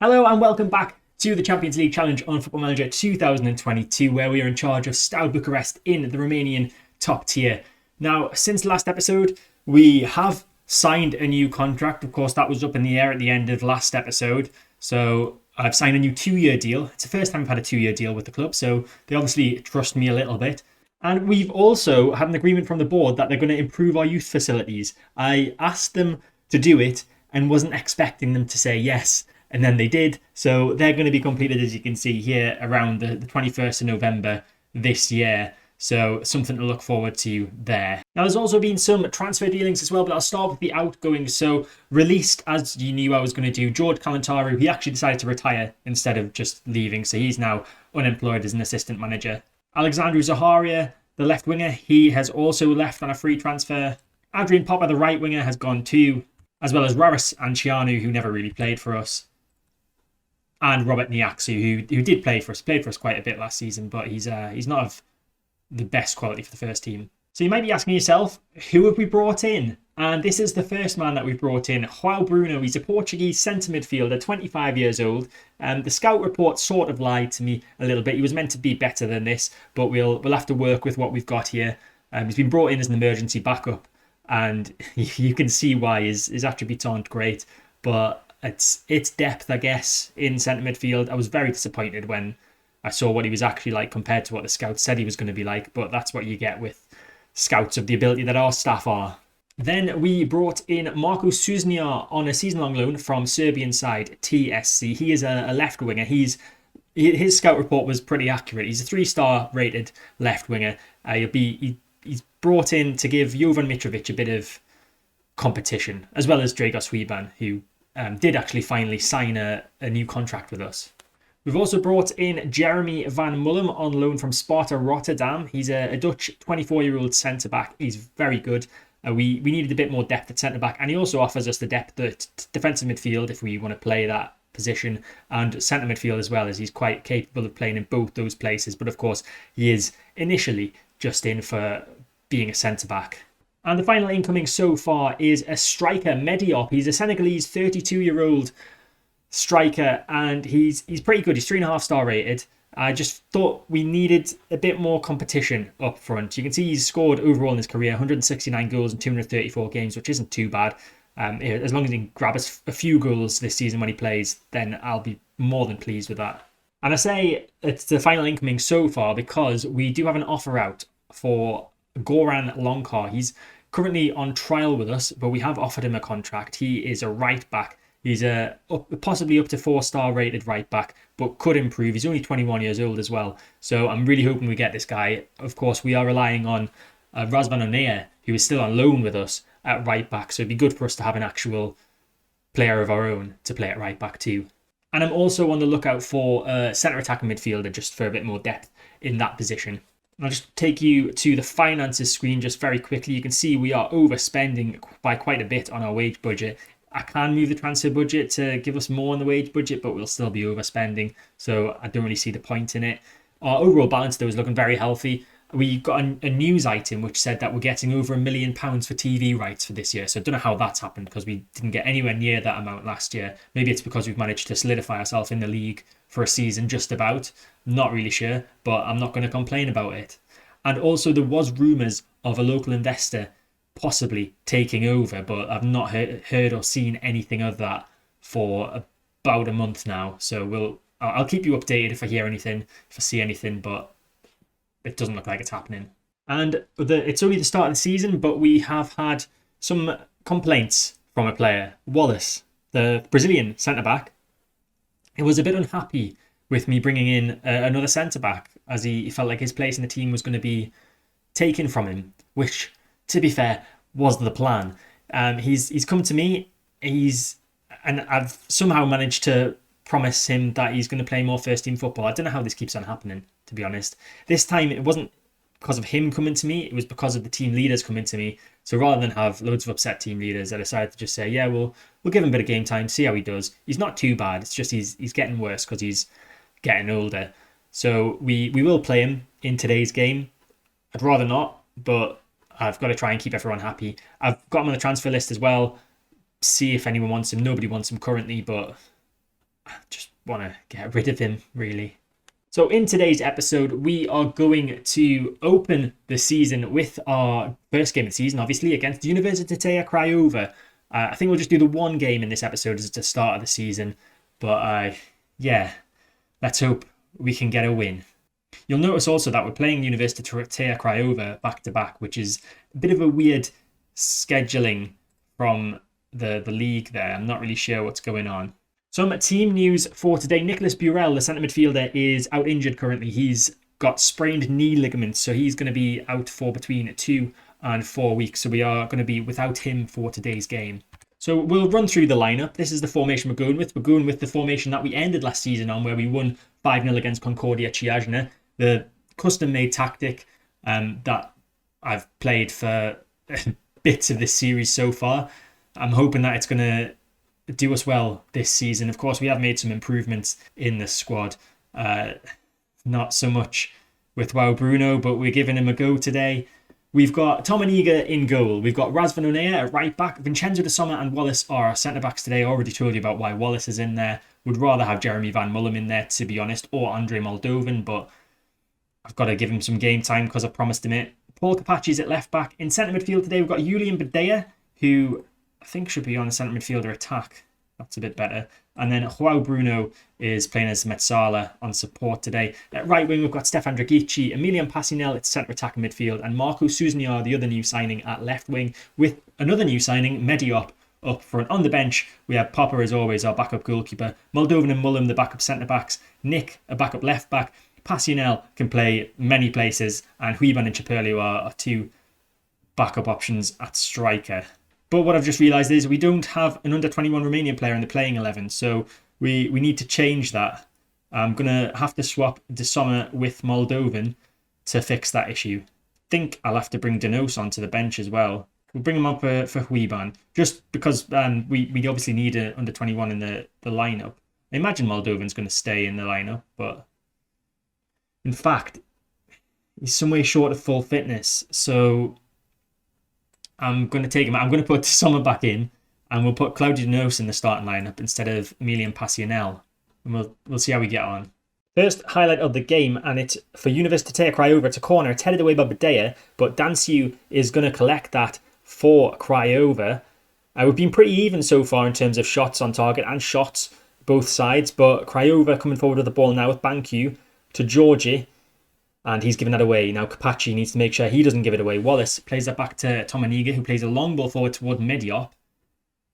Hello and welcome back to the Champions League Challenge on Football Manager 2022, where we are in charge of Steaua Bucharest in the Romanian top tier. Now, since the last episode, we have signed a new contract. Of course, that was up in the air at the end of last episode. So I've signed a new 2-year deal. It's the first time I've had a 2-year deal with the club, so they obviously trust me a little bit. And we've also had an agreement from the board that they're going to improve our youth facilities. I asked them to do it and wasn't expecting them to say yes. And then they did. So they're going to be completed, as you can see here, around the 21st of November this year. So something to look forward to there. Now, there's also been some transfer dealings as well, but I'll start with the outgoings. So released, as you knew I was going to do, George Kalantaru. He actually decided to retire instead of just leaving. So he's now unemployed as an assistant manager. Alexandru Zaharia, the left winger, he has also left on a free transfer. Adrian Popper, the right winger, has gone too, as well as Raris Ancianu, who never really played for us. And Robert Niaksu, who did play for us quite a bit last season, but he's not of the best quality for the first team. So you might be asking yourself, who have we brought in? And this is the first man that we've brought in, João Bruno. He's a Portuguese centre midfielder, 25 years old. The scout report sort of lied to me a little bit. He was meant to be better than this, but we'll have to work with what we've got here. He's been brought in as an emergency backup, and you can see why his attributes aren't great, but it's depth, I guess, in centre midfield. I was very disappointed when I saw what he was actually like compared to what the scouts said he was going to be like, but that's what you get with scouts of the ability that our staff are. Then we brought in Marco Souznia on a season-long loan from Serbian side TSC. He is a left winger. His scout report was pretty accurate. He's a 3-star rated left winger. He's brought in to give Jovan Mitrovic a bit of competition, as well as Dragos Hwiban, who did actually finally sign a new contract with us. We've also brought in Jeremy Van Mullum on loan from Sparta Rotterdam. He's a Dutch 24-year-old centre-back. He's very good. We needed a bit more depth at centre-back, and he also offers us the depth at defensive midfield if we want to play that position, and centre midfield as well, as he's quite capable of playing in both those places. But of course, he is initially just in for being a centre-back. And the final incoming so far is a striker, Mediop. He's a Senegalese 32-year-old striker, and he's pretty good. He's 3.5-star rated. I just thought we needed a bit more competition up front. You can see he's scored overall in his career 169 goals in 234 games, which isn't too bad. As long as he can grab us a few goals this season when he plays, then I'll be more than pleased with that. And I say it's the final incoming so far because we do have an offer out for Goran Lonkar. He's currently on trial with us, but we have offered him a contract. He is a right back. He's possibly up to 4-star rated right back, but could improve. He's only 21 years old as well. So I'm really hoping we get this guy. Of course, we are relying on Razvan Onair, who is still on loan with us at right back. So it'd be good for us to have an actual player of our own to play at right back too. And I'm also on the lookout for a centre attacking midfielder just for a bit more depth in that position. I'll just take you to the finances screen just very quickly. You can see we are overspending by quite a bit on our wage budget. I can move the transfer budget to give us more on the wage budget, but we'll still be overspending, so I don't really see the point in it. Our overall balance, though, is looking very healthy. We got a news item which said that we're getting over £1 million for TV rights for this year, so I don't know how that's happened because we didn't get anywhere near that amount last year. Maybe it's because we've managed to solidify ourselves in the league for a season just about. Not really sure, but I'm not going to complain about it. And also there was rumours of a local investor possibly taking over, but I've not heard or seen anything of that for about a month now. So I'll keep you updated if I hear anything, if I see anything, but it doesn't look like it's happening. And it's only the start of the season, but we have had some complaints from a player, Wallace, the Brazilian centre-back. He was a bit unhappy with me bringing in another centre-back, as he felt like his place in the team was going to be taken from him, which, to be fair, was the plan. He's come to me, and I've somehow managed to promise him that he's going to play more first team football. I don't know how this keeps on happening, to be honest. This time it wasn't because of him coming to me, it was because of the team leaders coming to me. So rather than have loads of upset team leaders, I decided to just say, yeah, we'll give him a bit of game time, see how he does. He's not too bad, it's just he's getting worse because he's getting older. So we will play him in today's game. I'd rather not, but I've got to try and keep everyone happy. I've got him on the transfer list as well. See if anyone wants him. Nobody wants him currently, but want to get rid of him, really. So in today's episode, we are going to open the season with our first game of the season, obviously, against Universitatea Craiova. I think we'll just do the one game in this episode as the start of the season. But yeah, let's hope we can get a win. You'll notice also that we're playing Universitatea Craiova back-to-back, which is a bit of a weird scheduling from the league there. I'm not really sure what's going on. Some team news for today. Nicholas Burrell, the centre midfielder, is out injured currently. He's got sprained knee ligaments, so he's going to be out for between 2 and 4 weeks. So we are going to be without him for today's game. So we'll run through the lineup. This is the formation we're going with. We're going with the formation that we ended last season on, where we won 5-0 against Concordia Chiajna. The custom-made tactic that I've played for bits of this series so far. I'm hoping that it's going to do us well this season. Of course, we have made some improvements in the squad. Not so much with Bruno, but we're giving him a go today. We've got Tomaniga in goal. We've got Razvan Onea at right back. Vincenzo de Sommer and Wallace are our centre-backs today. I already told you about why Wallace is in there. Would rather have Jeremy Van Mullum in there, to be honest, or Andre Moldovan, but I've got to give him some game time because I promised him it. Paul Capacci's at left back. In centre midfield today, we've got Julian Badea, who I think should be on the centre midfielder attack. That's a bit better. And then Bruno is playing as Metzala on support today. At right wing, we've got Stefan Dragici, Emilian Passinel at centre attack and midfield, and Marco Souznia, the other new signing, at left wing, with another new signing, Mediop, up front. On the bench, we have Popper, as always, our backup goalkeeper, Moldovan and Mullum, the backup centre-backs, Nick, a backup left-back, Passinel can play many places, and Huiban and Chapurlio are 2 backup options at striker. But what I've just realised is we don't have an under-21 Romanian player in the playing 11, so we need to change that. I'm going to have to swap De Sommer with Moldovan to fix that issue. I think I'll have to bring Danos onto the bench as well. We'll bring him up for Huiban, just because we obviously need an under-21 in the lineup. I imagine Moldovan's going to stay in the lineup, but in fact, he's some way short of full fitness, so I'm going to take him out. I'm going to put Sommer back in, and we'll put Claudio Danos in the starting lineup instead of Emilian Passinel, and we'll see how we get on. First highlight of the game, and it's for Universitatea Craiova. It's a corner. It's headed away by Badea, but Danciu is going to collect that for Craiova. We've been pretty even so far in terms of shots on target and shots both sides, but Craiova coming forward with the ball now with Bancu to Georgie, and he's given that away. Now Capacci needs to make sure he doesn't give it away. Wallace plays that back to Tomaniga, who plays a long ball forward toward Mediop.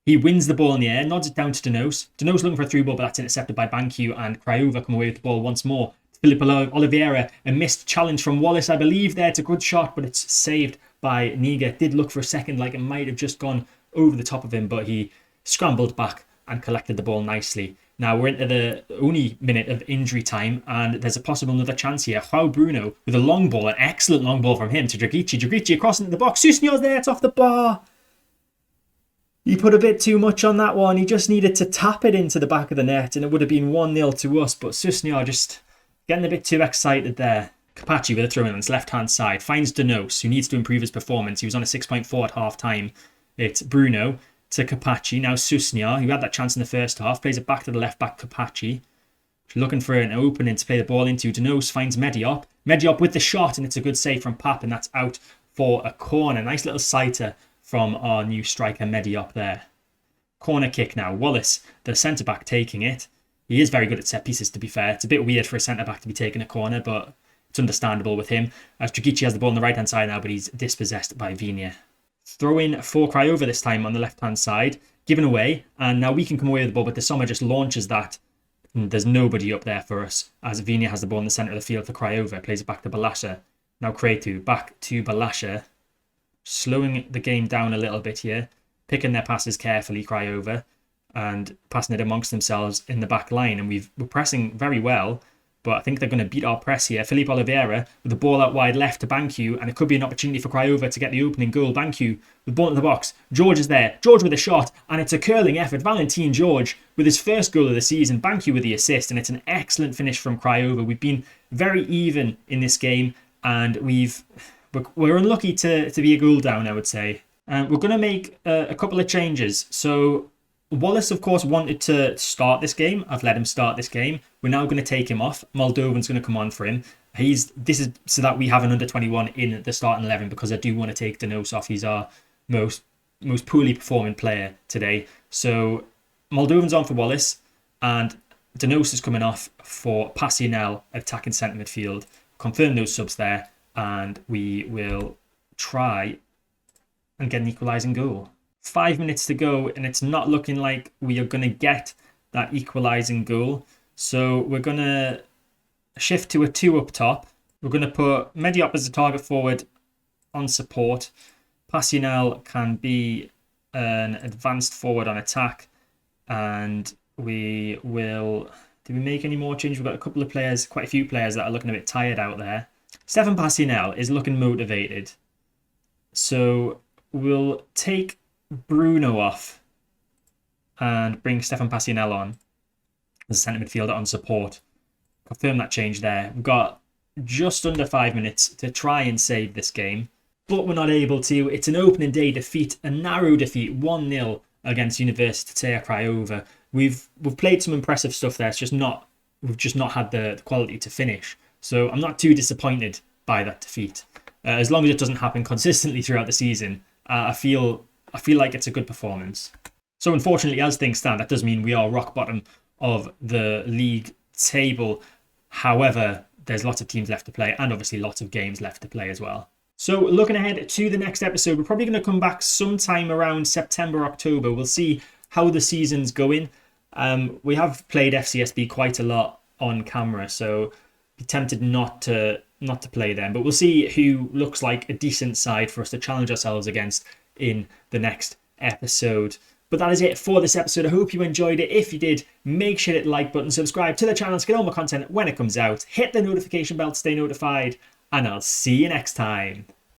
He wins the ball in the air, nods it down to Danos. Danos looking for a through ball, but that's intercepted by Bancu, and Craiova come away with the ball once more. Filippo Oliveira, a missed challenge from Wallace, I believe there. It's a good shot, but it's saved by Niga. Did look for a second like it might have just gone over the top of him, but he scrambled back and collected the ball nicely. Now we're into the only minute of injury time, and there's a possible another chance here. Bruno with a long ball, an excellent long ball from him to Dragici. Dragici across into the box. Souznia's there, it's off the bar. He put a bit too much on that one. He just needed to tap it into the back of the net, and it would have been 1-0 to us, but Souznia just getting a bit too excited there. Capacci with a throw in on his left-hand side finds Danos, who needs to improve his performance. He was on a 6.4 at half-time. It's Bruno to Capacci. Now Souznia, who had that chance in the first half, plays it back to the left-back Capacci. Looking for an opening to play the ball into. Danos finds Mediop. Mediop with the shot, and it's a good save from Pap, and that's out for a corner. Nice little sighter from our new striker Mediop there. Corner kick now. Wallace, the centre-back, taking it. He is very good at set pieces, to be fair. It's a bit weird for a centre-back to be taking a corner, but it's understandable with him. As Dragici has the ball on the right-hand side now, but he's dispossessed by Vinia. Throw in for Craiova this time on the left-hand side. Given away, and now we can come away with the ball, but the Sommer just launches that. And there's nobody up there for us, as Vinia has the ball in the centre of the field for Craiova. Plays it back to Balasha. Now Cretu, back to Balasha. Slowing the game down a little bit here. Picking their passes carefully, Craiova. And passing it amongst themselves in the back line. And we're pressing very well, but I think they're going to beat our press here. Filipe Oliveira with the ball out wide left to Bancu, and it could be an opportunity for Craiova to get the opening goal. Bancu with the ball in the box. George is there. George with a shot, and it's a curling effort. Valentin George with his first goal of the season. Bancu with the assist, and it's an excellent finish from Craiova. We've been very even in this game, and we're unlucky to be a goal down, I would say. We're going to make a couple of changes. So Wallace, of course, wanted to start this game. I've let him start this game. We're now going to take him off. Moldovan's going to come on for him. This is so that we have an under 21 in the starting 11, because I do want to take Danos off. He's our most poorly performing player today. So Moldovan's on for Wallace, and Danos is coming off for Passionel, attacking centre midfield. Confirm those subs there, and we will try and get an equalising goal. 5 minutes to go, and it's not looking like we are going to get that equalising goal. So we're going to shift to a 2 up top. We're going to put Mediop as a target forward on support. Passionel can be an advanced forward on attack. And we will... Did we make any more changes? We've got a couple of players, quite a few players that are looking a bit tired out there. Stefan Passionel is looking motivated. So we'll take Bruno off and bring Stefan Passionel on as a centre midfielder on support. Confirm that change there. We've got just under 5 minutes to try and save this game, but we're not able to. It's an opening day defeat, a narrow defeat, 1-0 against Universitatea Craiova. We've played some impressive stuff there. It's just not we've just not had the quality to finish. So I'm not too disappointed by that defeat. As long as it doesn't happen consistently throughout the season, I feel like it's a good performance. So unfortunately, as things stand, that does mean we are rock bottom of the league table. However, there's lots of teams left to play, and obviously lots of games left to play as well. So looking ahead to the next episode, we're probably going to come back sometime around September, October. We'll see how the season's going. We have played FCSB quite a lot on camera, so be tempted not to play them. But we'll see who looks like a decent side for us to challenge ourselves against in the next episode. But that is it for this episode. I hope you enjoyed it. If you did, make sure to hit the like button, subscribe to the channel to get all my content when it comes out. Hit the notification bell to stay notified, and I'll see you next time.